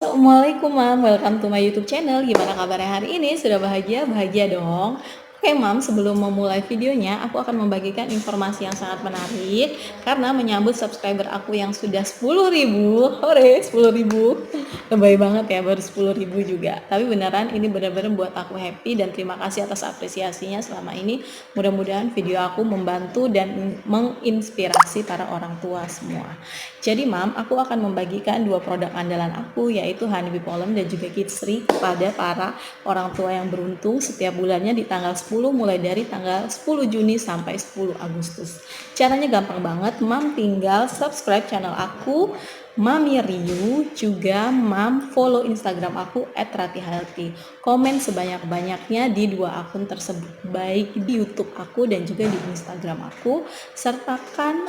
Assalamualaikum Mam, welcome to my YouTube channel. Gimana kabarnya hari ini? Sudah bahagia? Bahagia dong. Oke Mam, sebelum memulai videonya, aku akan membagikan informasi yang sangat menarik karena menyambut subscriber aku yang sudah 10.000. Hore, 10.000. Lebay banget ya, baru 10.000 juga. Tapi beneran ini benar-benar buat aku happy dan terima kasih atas apresiasinya selama ini. Mudah-mudahan video aku membantu dan menginspirasi para orang tua semua. Jadi Mam, aku akan membagikan dua produk andalan aku yaitu Honeybee Pollen dan juga Kidsri kepada para orang tua yang beruntung setiap bulannya di tanggal 10 mulai dari tanggal 10 Juni sampai 10 Agustus. Caranya gampang banget, Mam tinggal subscribe channel aku, Mami Riu, juga Mam follow Instagram aku @ratihealthy. Komen sebanyak-banyaknya di dua akun tersebut, baik di YouTube aku dan juga di Instagram aku. Sertakan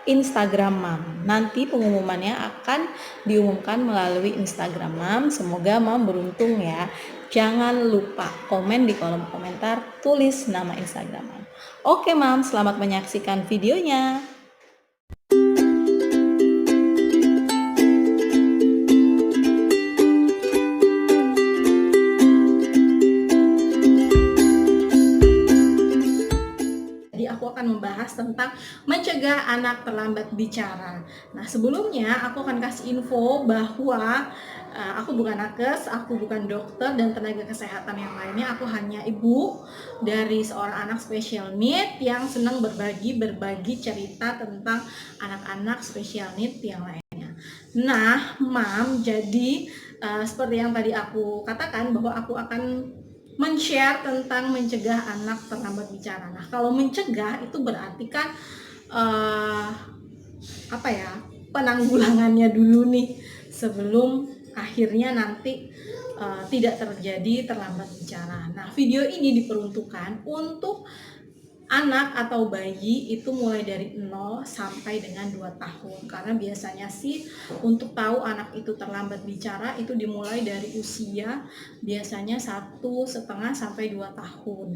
Instagram Mam. Nanti pengumumannya akan diumumkan melalui Instagram Mam. Semoga Mam beruntung ya. Jangan lupa komen di kolom komentar, tulis nama Instagram Mam. Oke Mam, selamat menyaksikan videonya. Aku akan membahas tentang mencegah anak terlambat bicara. Nah, sebelumnya aku akan kasih info bahwa aku bukan nakes, aku bukan dokter dan tenaga kesehatan yang lainnya. Aku hanya ibu dari seorang anak special need yang senang berbagi cerita tentang anak-anak special need yang lainnya. Nah, Mam, jadi seperti yang tadi aku katakan bahwa aku akan men-share tentang mencegah anak terlambat bicara. Nah, kalau mencegah itu berarti kan penanggulangannya dulu nih sebelum akhirnya nanti tidak terjadi terlambat bicara. Nah, video ini diperuntukkan untuk anak atau bayi itu mulai dari 0 sampai dengan 2 tahun. Karena biasanya sih untuk tahu anak itu terlambat bicara itu dimulai dari usia biasanya 1,5 sampai 2 tahun.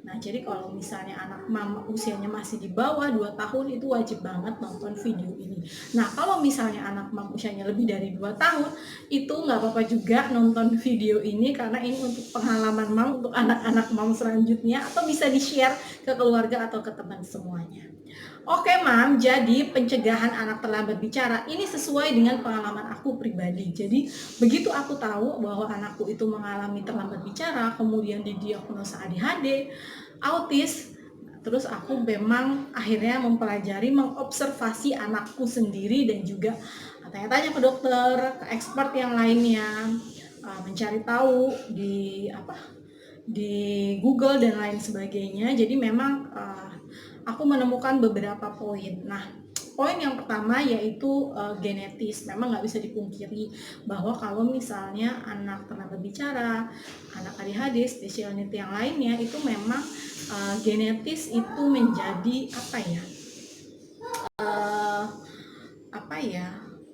Nah, jadi kalau misalnya anak mama usianya masih di bawah 2 tahun itu wajib banget nonton video ini. Nah, kalau misalnya anak mama usianya lebih dari 2 tahun itu nggak apa-apa juga nonton video ini karena ini untuk pengalaman mam untuk anak-anak mam selanjutnya atau bisa di-share ke keluarga atau ke teman semuanya. Oke Mam, jadi pencegahan anak terlambat bicara ini sesuai dengan pengalaman aku pribadi. Jadi begitu aku tahu bahwa anakku itu mengalami terlambat bicara, kemudian didiagnosa ADHD, autis, terus aku memang akhirnya mempelajari, mengobservasi anakku sendiri dan juga tanya-tanya ke dokter, ke expert yang lainnya, mencari tahu di Google dan lain sebagainya. Jadi memang aku menemukan beberapa poin. Nah, poin yang pertama yaitu genetis. Memang nggak bisa dipungkiri bahwa kalau misalnya anak terlambat bicara, anak ADHD, special need yang lainnya itu memang genetis itu menjadi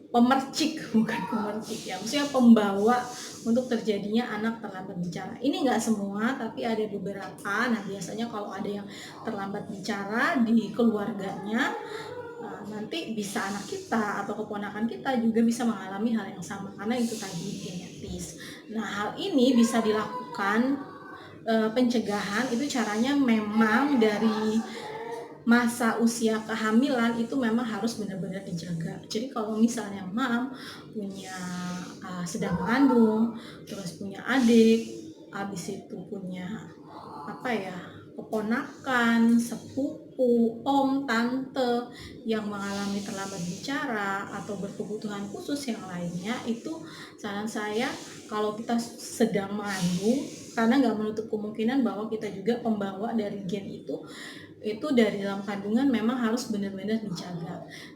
pemercik, bukan pemercik ya, maksudnya pembawa untuk terjadinya anak terlambat bicara. Ini nggak semua, tapi ada beberapa. Nah, biasanya kalau ada yang terlambat bicara di keluarganya, nanti bisa anak kita atau keponakan kita juga bisa mengalami hal yang sama karena itu tadi genetis. Nah, hal ini bisa dilakukan pencegahan itu caranya memang dari masa usia kehamilan itu memang harus benar-benar dijaga. Jadi kalau misalnya mam punya sedang mengandung, terus punya adik, habis itu punya keponakan, sepupu, om, tante yang mengalami terlambat bicara atau berkebutuhan khusus yang lainnya, itu saran saya kalau kita sedang mengandung, karena nggak menutup kemungkinan bahwa kita juga pembawa dari gen itu dari dalam kandungan memang harus benar-benar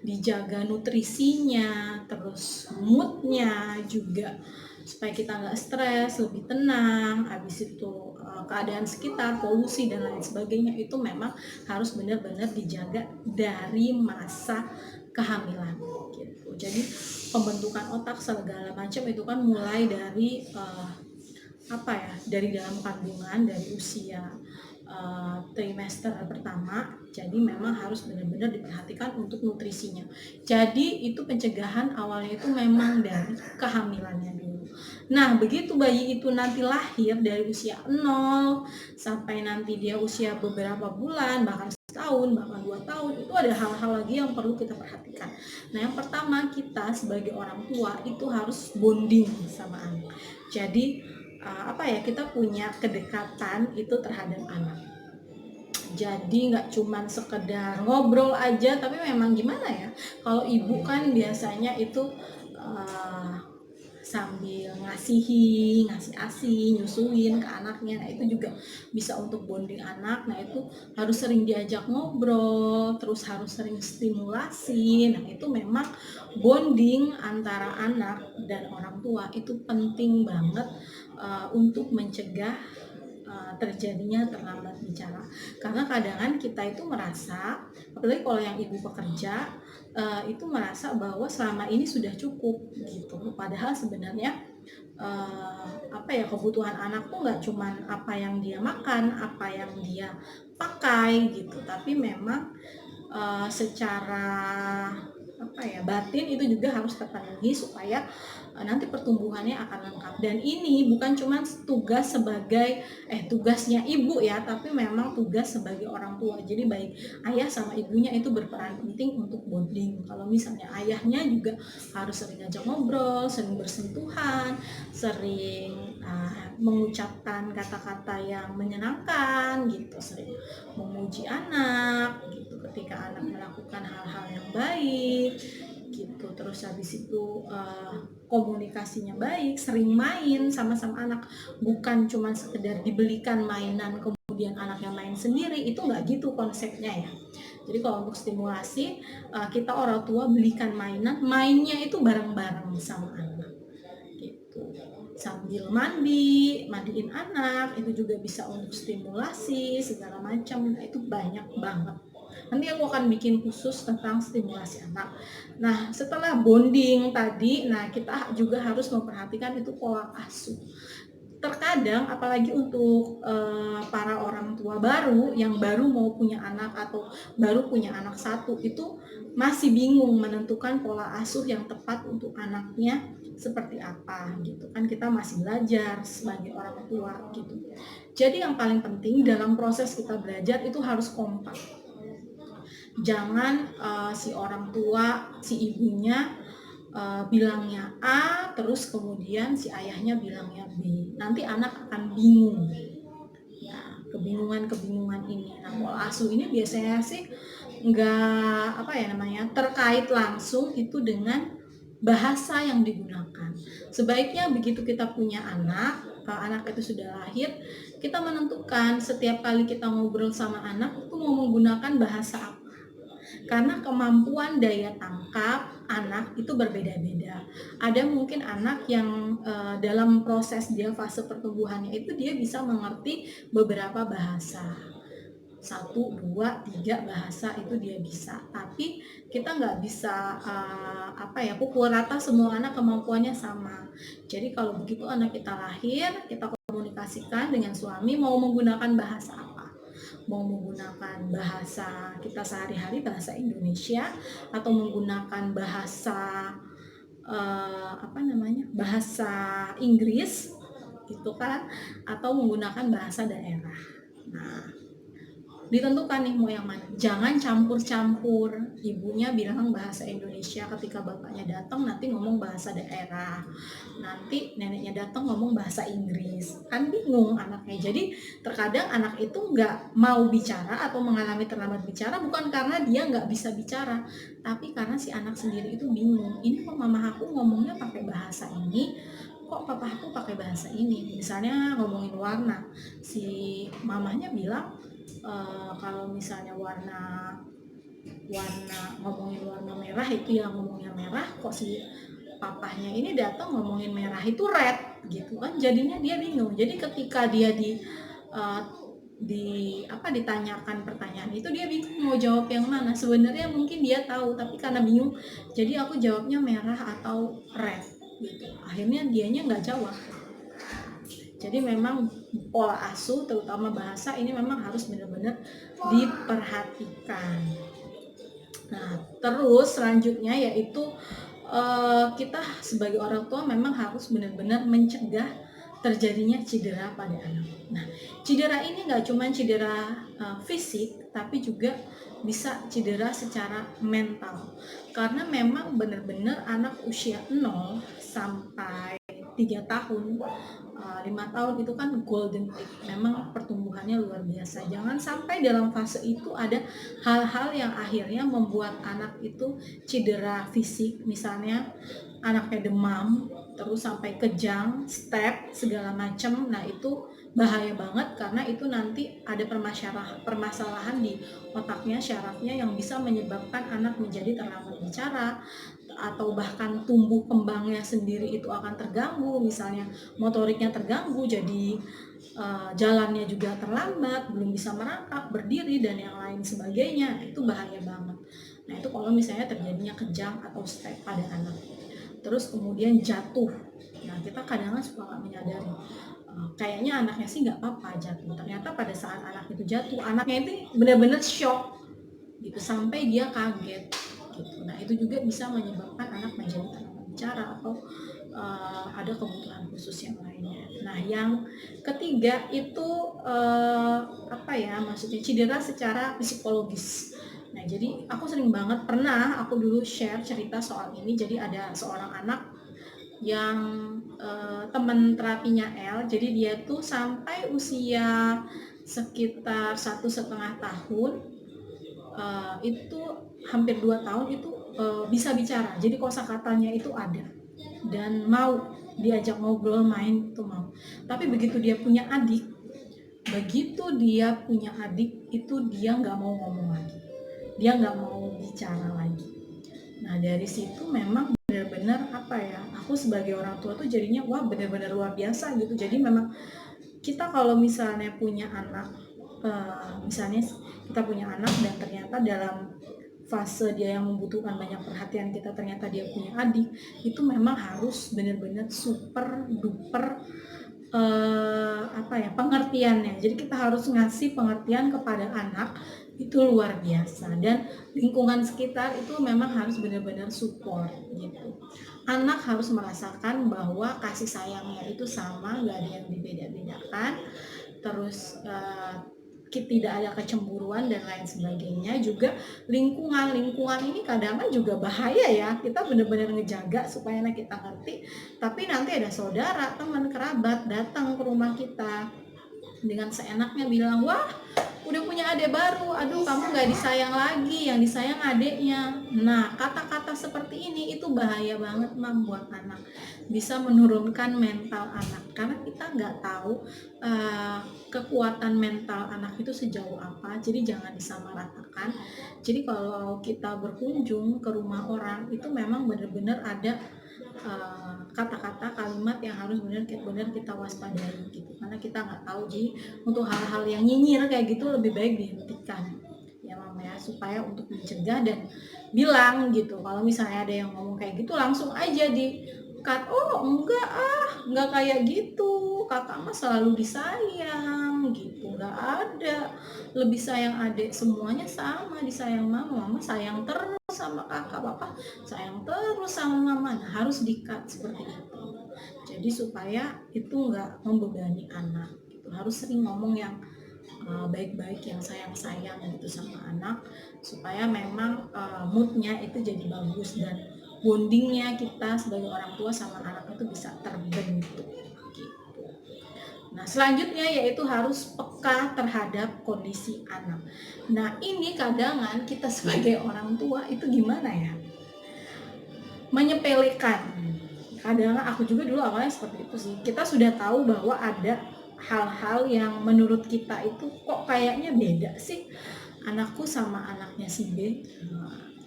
dijaga nutrisinya, terus moodnya juga supaya kita nggak stres, lebih tenang. Habis itu keadaan sekitar, polusi dan lain sebagainya itu memang harus benar-benar dijaga dari masa kehamilan gitu. Jadi pembentukan otak segala macam itu kan mulai dari dari dalam kandungan, dari usia trimester pertama. Jadi memang harus benar-benar diperhatikan untuk nutrisinya. Jadi itu pencegahan awalnya itu memang dari kehamilannya dulu. Nah, begitu bayi itu nanti lahir dari usia 0 sampai nanti dia usia beberapa bulan, bahkan setahun, bahkan 2 tahun, itu ada hal-hal lagi yang perlu kita perhatikan. Nah, yang pertama kita sebagai orang tua itu harus bonding sama anak. Jadi, kita punya kedekatan itu terhadap anak. Jadi nggak cuman sekedar ngobrol aja, tapi memang gimana ya, kalau ibu kan biasanya itu uh, sambil ngasih ASI, nyusuin ke anaknya. Nah, itu juga bisa untuk bonding anak. Nah, itu harus sering diajak ngobrol, terus harus sering stimulasi. Nah, itu memang bonding antara anak dan orang tua itu penting banget untuk mencegah terjadinya terlambat bicara. Karena kadang kita itu merasa, apalagi kalau yang ibu pekerja, itu merasa bahwa selama ini sudah cukup gitu. Padahal sebenarnya kebutuhan anak tuh nggak cuman apa yang dia makan, apa yang dia pakai gitu, tapi memang secara batin itu juga harus terpenuhi supaya nanti pertumbuhannya akan lengkap. Dan ini bukan cuma tugasnya ibu ya, tapi memang tugas sebagai orang tua. Jadi baik ayah sama ibunya itu berperan penting untuk bonding. Kalau misalnya ayahnya juga harus sering ngajak ngobrol, sering bersentuhan, sering mengucapkan kata-kata yang menyenangkan gitu, sering memuji anak gitu ketika anak melakukan hal-hal yang baik gitu. Terus habis itu komunikasinya baik, sering main sama-sama anak, bukan cuma sekedar dibelikan mainan kemudian anaknya main sendiri, itu nggak gitu konsepnya ya. Jadi kalau untuk stimulasi, kita orang tua belikan mainnya itu bareng-bareng sama anak gitu, sambil mandiin anak, itu juga bisa untuk stimulasi segala macam. Nah, itu banyak banget. Nanti aku akan bikin khusus tentang stimulasi anak. Nah, setelah bonding tadi, kita juga harus memperhatikan itu pola asuh. Terkadang apalagi untuk para orang tua baru yang baru mau punya anak atau baru punya anak satu, itu masih bingung menentukan pola asuh yang tepat untuk anaknya seperti apa gitu kan. Kita masih belajar sebagai orang tua gitu. Jadi yang paling penting dalam proses kita belajar itu harus kompak. Jangan si orang tua, si ibunya bilangnya A, terus kemudian si ayahnya bilangnya B. Nanti anak akan bingung. Ya, kebingungan ini. Nah, pola asuh ini biasanya sih nggak terkait langsung itu dengan bahasa yang digunakan. Sebaiknya begitu kita punya anak, kalau anak itu sudah lahir, kita menentukan setiap kali kita ngobrol sama anak itu mau menggunakan bahasa apa. Karena kemampuan daya tangkap anak itu berbeda-beda. Ada mungkin anak yang dalam proses dia fase pertumbuhannya itu dia bisa mengerti beberapa bahasa. 1, 2, 3 bahasa itu dia bisa. Tapi kita nggak bisa pukul rata semua anak kemampuannya sama. Jadi kalau begitu anak kita lahir, kita komunikasikan dengan suami mau menggunakan bahasa apa. Mau menggunakan bahasa kita sehari-hari, bahasa Indonesia, atau menggunakan bahasa bahasa Inggris gitu kan, atau menggunakan bahasa daerah. Nah, ditentukan nih mau yang mana. Jangan campur-campur. Ibunya bilang bahasa Indonesia, ketika bapaknya datang nanti ngomong bahasa daerah, nanti neneknya datang ngomong bahasa Inggris, kan bingung anaknya. Jadi terkadang anak itu nggak mau bicara atau mengalami terlambat bicara bukan karena dia nggak bisa bicara, tapi karena si anak sendiri itu bingung. Ini kok mama aku ngomongnya pakai bahasa ini, kok papa aku pakai bahasa ini. Misalnya ngomongin warna, si mamanya bilang kalau misalnya warna ngomongin warna merah itu yang ngomongnya merah, kok si papahnya ini datang ngomongin merah itu red gitu kan. Jadinya dia bingung. Jadi ketika dia ditanyakan pertanyaan itu, dia bingung mau jawab yang mana. Sebenarnya mungkin dia tahu, tapi karena bingung jadi aku jawabnya merah atau red gitu. Akhirnya dianya nggak jawab. Jadi memang pola asuh terutama bahasa ini memang harus benar-benar diperhatikan. Nah, terus selanjutnya yaitu kita sebagai orang tua memang harus benar-benar mencegah terjadinya cedera pada anak. Nah, cedera ini nggak cuma cedera fisik, tapi juga bisa cedera secara mental. Karena memang benar-benar anak usia 0 sampai 3 tahun, 5 tahun itu kan golden age. Memang pertumbuhannya luar biasa. Jangan sampai dalam fase itu ada hal-hal yang akhirnya membuat anak itu cedera fisik, misalnya anaknya demam, terus sampai kejang, step, segala macam. Nah, itu bahaya banget karena itu nanti ada permasalahan di otaknya, syarafnya yang bisa menyebabkan anak menjadi terlambat bicara, atau bahkan tumbuh kembangnya sendiri itu akan terganggu, misalnya motoriknya terganggu, jadi jalannya juga terlambat, belum bisa merangkak, berdiri, dan yang lain sebagainya. Itu bahaya banget. Nah, itu kalau misalnya terjadinya kejang atau step pada anak. Terus kemudian jatuh. Nah, kita kadang-kadang suka nggak menyadari, kayaknya anaknya sih nggak apa-apa jatuh. Ternyata pada saat anak itu jatuh, anaknya itu benar-benar shock gitu, sampai dia kaget gitu. Nah, itu juga bisa menyebabkan anak menjadi terlambat bicara atau ada kebutuhan khusus yang lainnya. Nah, yang ketiga itu maksudnya cedera secara psikologis. Nah, jadi aku sering banget pernah aku dulu share cerita soal ini. Jadi ada seorang anak yang teman terapinya L, jadi dia tuh sampai usia sekitar 1,5 tahun, itu hampir 2 tahun itu bisa bicara. Jadi kosakatanya itu ada dan mau diajak ngobrol, main itu mau. Tapi begitu dia punya adik itu dia nggak mau ngomong lagi, dia nggak mau bicara lagi. Nah, dari situ memang benar-benar aku sebagai orang tua tuh jadinya wah, benar-benar luar biasa gitu. Jadi memang kita kalau misalnya punya anak, misalnya kita punya anak dan ternyata dalam fase dia yang membutuhkan banyak perhatian kita, ternyata dia punya adik, itu memang harus benar-benar super duper pengertiannya. Jadi kita harus ngasih pengertian kepada anak itu luar biasa, dan lingkungan sekitar itu memang harus benar-benar support gitu. Anak harus merasakan bahwa kasih sayangnya itu sama, nggak ada yang dibeda-bedakan. Terus tidak ada kecemburuan dan lain sebagainya. Juga lingkungan ini kadang-kadang juga bahaya ya, kita benar-benar ngejaga supaya anak kita ngerti, tapi nanti ada saudara, teman, kerabat datang ke rumah kita dengan seenaknya bilang, wah udah punya adik baru, aduh kamu gak disayang lagi, yang disayang adiknya. Nah, kata-kata seperti ini itu bahaya banget buat anak, bisa menurunkan mental anak, karena kita nggak tahu kekuatan mental anak itu sejauh apa. Jadi jangan disamaratakan. Jadi kalau kita berkunjung ke rumah orang itu memang benar-benar ada kata-kata, kalimat yang harus benar-benar kita waspadai gitu, karena kita nggak tahu. Jadi untuk hal-hal yang nyinyir kayak gitu lebih baik dihentikan ya Mama ya, supaya untuk mencegah, dan bilang gitu kalau misalnya ada yang ngomong kayak gitu langsung aja di cut. Oh enggak kayak gitu, kakak mah selalu disayang gitu, nggak ada lebih sayang adik, semuanya sama disayang mama, mama sayang terus sama kakak, bapak sayang terus sama mama. Nah, harus di-cut seperti itu. Jadi supaya itu nggak membebani anak gitu. Harus sering ngomong yang baik-baik, yang sayang-sayang gitu sama anak, supaya memang moodnya itu jadi bagus, dan bondingnya kita sebagai orang tua sama anak itu bisa terbentuk gitu. Nah, selanjutnya yaitu harus peka terhadap kondisi anak. Nah, ini kadang kita sebagai orang tua itu gimana ya, menyepelekan. Kadang aku juga dulu awalnya seperti itu sih. Kita sudah tahu bahwa ada hal-hal yang menurut kita itu kok kayaknya beda sih anakku sama anaknya si B,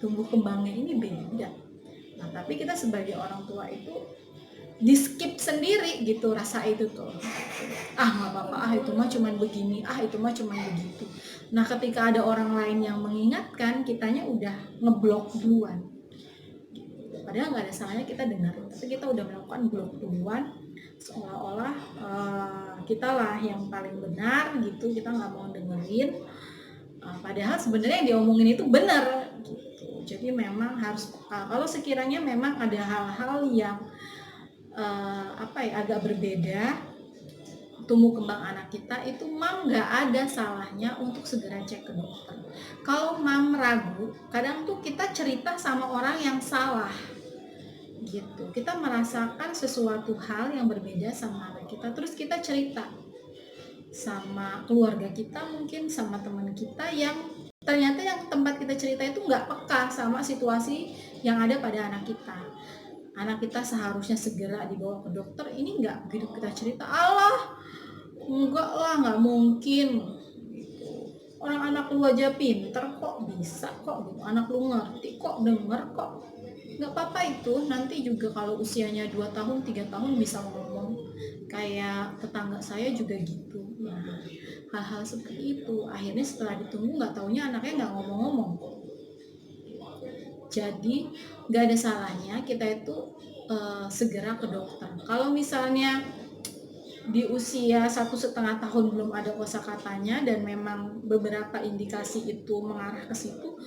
tumbuh kembangnya ini beda. Nah, tapi kita sebagai orang tua itu di skip sendiri gitu rasa itu tuh. Nggak apa-apa, itu mah cuman begini, itu mah cuman begitu. Nah, ketika ada orang lain yang mengingatkan, kitanya udah ngeblok duluan. Padahal nggak ada salahnya kita dengar, tapi kita udah melakukan blok duluan, seolah-olah kita lah yang paling benar gitu, kita nggak mau dengerin. Padahal sebenarnya yang diomongin itu benar gitu. Jadi Jadi memang harus peka. Kalau sekiranya memang ada hal-hal yang agak berbeda tumbuh kembang anak kita, itu mam nggak ada salahnya untuk segera cek ke dokter. Kalau mam ragu, kadang tuh kita cerita sama orang yang salah gitu. Kita merasakan sesuatu hal yang berbeda sama anak kita, terus kita cerita sama keluarga kita, mungkin sama teman kita, yang ternyata yang tempat kita cerita itu nggak peka sama situasi yang ada pada anak kita. Anak kita seharusnya segera dibawa ke dokter, ini nggak begitu kita cerita, Allah enggak lah, nggak mungkin gitu. Orang anak lu aja pinter kok, bisa kok gitu, anak lu ngerti kok, denger kok, nggak apa-apa itu. Nanti juga kalau usianya 2 tahun 3 tahun bisa ngomong, kayak tetangga saya juga gitu. Nah, hal-hal seperti itu akhirnya setelah ditunggu nggak taunya anaknya nggak ngomong-ngomong. Jadi nggak ada salahnya kita itu segera ke dokter. Kalau misalnya di usia 1,5 tahun belum ada kosakatanya dan memang beberapa indikasi itu mengarah ke situ,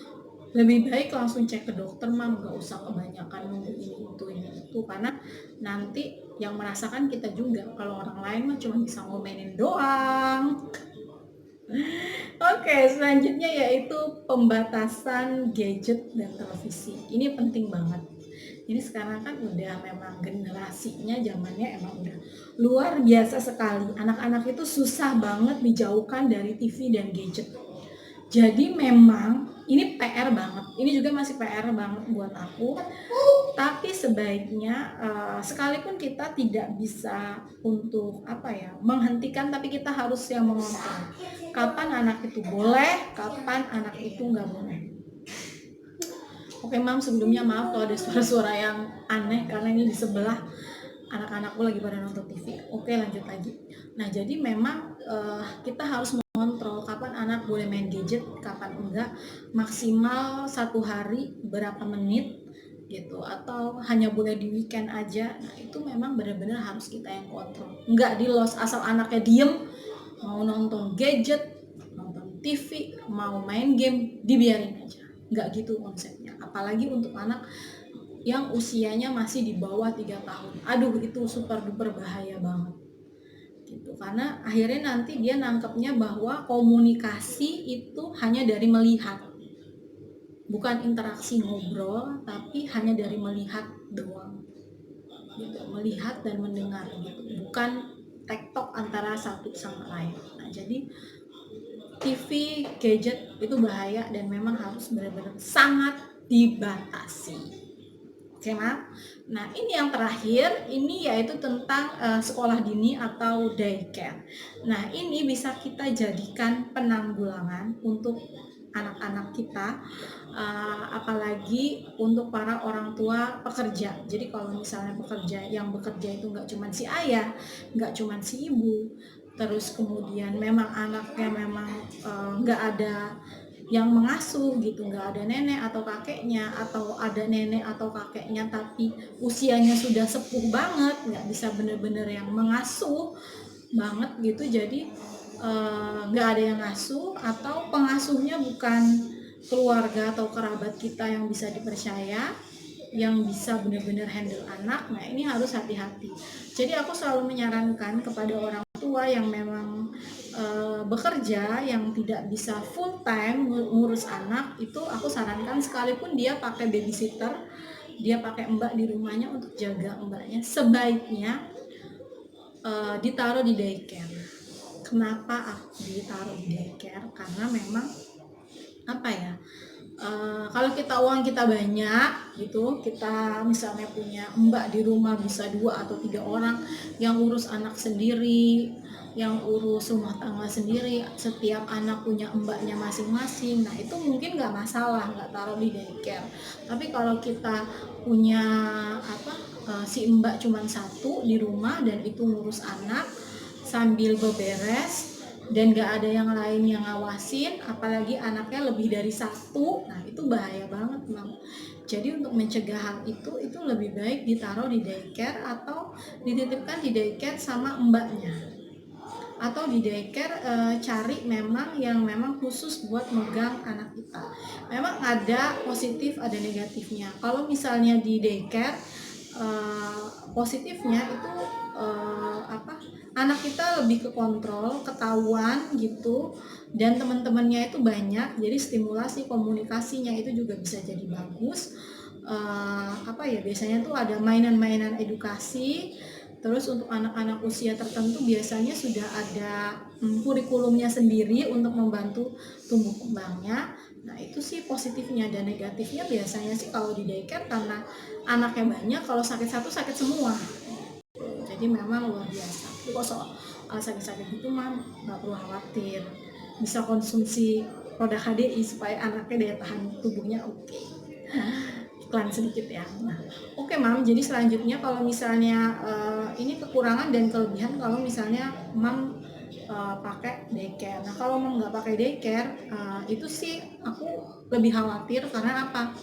lebih baik langsung cek ke dokter, mam, nggak usah kebanyakan nunggu ini itu, karena nanti yang merasakan kita juga. Kalau orang lain mah cuma bisa ngomenin doang. Oke, selanjutnya yaitu pembatasan gadget dan televisi. Ini penting banget. Ini sekarang kan udah memang generasinya, zamannya emang udah luar biasa sekali. Anak-anak itu susah banget dijauhkan dari TV dan gadget. Jadi memang ini PR banget. Ini juga masih PR banget buat aku. Tapi sebaiknya sekalipun kita tidak bisa untuk menghentikan, tapi kita harus yang mengontrol. Kapan anak itu boleh, kapan anak itu nggak boleh. Oke, mam, sebelumnya maaf kalau ada suara-suara yang aneh karena ini di sebelah anak-anakku lagi pada nonton TV. Oke, lanjut lagi. Nah, jadi memang kita harus mengontrol kapan anak boleh main gadget, kapan enggak. Maksimal 1 hari berapa menit gitu, atau hanya boleh di weekend aja. Nah, itu memang benar-benar harus kita yang kontrol. Enggak di los, asal anaknya diem, mau nonton gadget, nonton TV, mau main game, dibiarin aja. Enggak gitu konsepnya. Apalagi untuk anak yang usianya masih di bawah 3 tahun. Aduh, itu super duper bahaya banget. Gitu. Karena akhirnya nanti dia nangkepnya bahwa komunikasi itu hanya dari melihat. Bukan interaksi ngobrol, tapi hanya dari melihat doang. Gitu. Melihat dan mendengar gitu. Bukan tektok antara satu sama lain. Nah, jadi TV, gadget itu bahaya dan memang harus benar-benar sangat dibatasi. Oke, maaf. Nah, ini yang terakhir, ini yaitu tentang sekolah dini atau daycare. Nah, ini bisa kita jadikan penanggulangan untuk anak-anak kita, apalagi untuk para orang tua pekerja. Jadi kalau misalnya yang bekerja itu nggak cuma si ayah, nggak cuma si ibu, terus kemudian memang anaknya memang nggak ada yang mengasuh gitu, nggak ada nenek atau kakeknya, atau ada nenek atau kakeknya tapi usianya sudah sepuh banget, nggak bisa bener-bener yang mengasuh banget gitu. Jadi nggak ada yang ngasuh, atau pengasuhnya bukan keluarga atau kerabat kita yang bisa dipercaya, yang bisa benar-benar handle anak. Nah, ini harus hati-hati. Jadi aku selalu menyarankan kepada orang tua yang memang bekerja, yang tidak bisa full time ngurus anak, itu aku sarankan sekalipun dia pakai babysitter, dia pakai mbak di rumahnya untuk jaga mbaknya, sebaiknya ditaruh di daycare. Kenapa aku ditaruh di daycare? Karena memang kalau uang kita banyak gitu, kita misalnya punya mbak di rumah bisa 2 atau 3 orang yang urus anak sendiri, yang urus rumah tangga sendiri, setiap anak punya mbaknya masing-masing. Nah, itu mungkin nggak masalah, nggak taruh di daycare. Tapi kalau kita punya si mbak cuma 1 di rumah dan itu ngurus anak sambil beberes dan gak ada yang lain yang ngawasin, apalagi anaknya lebih dari 1, nah itu bahaya banget, Mam. Jadi untuk mencegah hal itu lebih baik ditaruh di daycare atau dititipkan di daycare sama mbaknya. atau di daycare cari memang yang memang khusus buat megang anak kita. Memang ada positif, ada negatifnya. Kalau misalnya di daycare positifnya itu anak kita lebih ke kontrol, ketahuan gitu, dan teman-temannya itu banyak, jadi stimulasi komunikasinya itu juga bisa jadi bagus. Biasanya tuh ada mainan-mainan edukasi. Terus untuk anak-anak usia tertentu biasanya sudah ada kurikulumnya sendiri untuk membantu tumbuh kembangnya. Nah itu sih positifnya, dan negatifnya biasanya sih kalau di daycare karena anaknya banyak, kalau sakit satu sakit semua. Jadi memang luar biasa. Tapi kalau soal sakit-sakit itu mah nggak perlu khawatir. Bisa konsumsi produk HDI supaya anaknya daya tahan tubuhnya oke. Iklan sedikit ya. Nah, oke Mam. Jadi selanjutnya kalau misalnya ini kekurangan dan kelebihan kalau misalnya Mam pakai daycare. Nah kalau Mam nggak pakai daycare, itu sih aku lebih khawatir karena apa?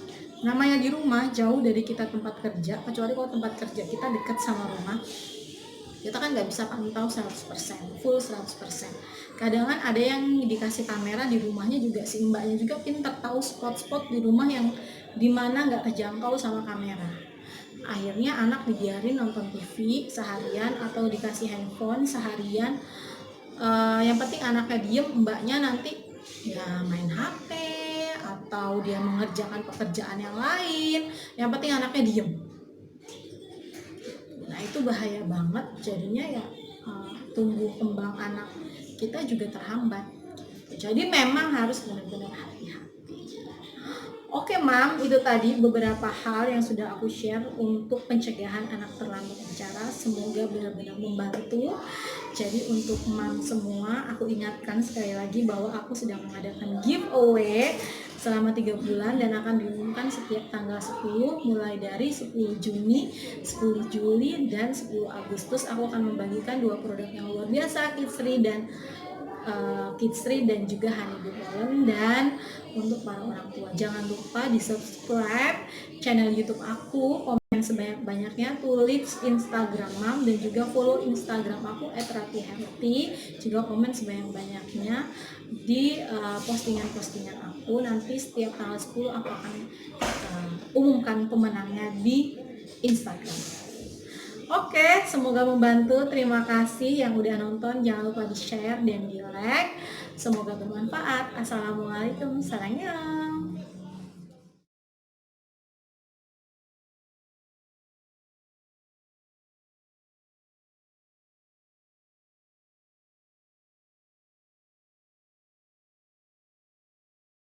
Namanya di rumah jauh dari kita tempat kerja, kecuali kalau tempat kerja kita dekat sama rumah, kita kan nggak bisa pantau 100%, full 100%. Kadang kan ada yang dikasih kamera di rumahnya juga, si mbaknya juga pintar tahu spot-spot di rumah yang dimana nggak kejangkau sama kamera. Akhirnya anak dibiarin nonton TV seharian atau dikasih handphone seharian. Yang penting anaknya diem, mbaknya nanti ya main HP atau dia mengerjakan pekerjaan yang lain. Yang penting anaknya diem. Nah itu bahaya banget, jadinya ya tumbuh kembang anak kita juga terhambat. Jadi memang harus benar-benar hati-hati. Oke Mam, itu tadi beberapa hal yang sudah aku share untuk pencegahan anak terlambat bicara. Semoga benar-benar membantu. Jadi untuk Mam semua, aku ingatkan sekali lagi bahwa aku sedang mengadakan giveaway selama 3 bulan dan akan diumumkan setiap tanggal 10 mulai dari 10 Juni, 10 Juli, dan 10 Agustus. Aku akan membagikan 2 produk yang luar biasa, Kidsri dan juga Honeybee Pollen. Dan untuk para orang tua, jangan lupa di subscribe channel YouTube aku, komen sebanyak-banyaknya, tulis Instagram Mam, dan juga follow Instagram aku @ratihealthy, juga komen sebanyak-banyaknya di postingan-postingan aku. Nanti setiap tanggal 10 aku akan umumkan pemenangnya di Instagram. Oke, semoga membantu. Terima kasih yang udah nonton. Jangan lupa di share dan di like. Semoga bermanfaat. Assalamualaikum. Salam.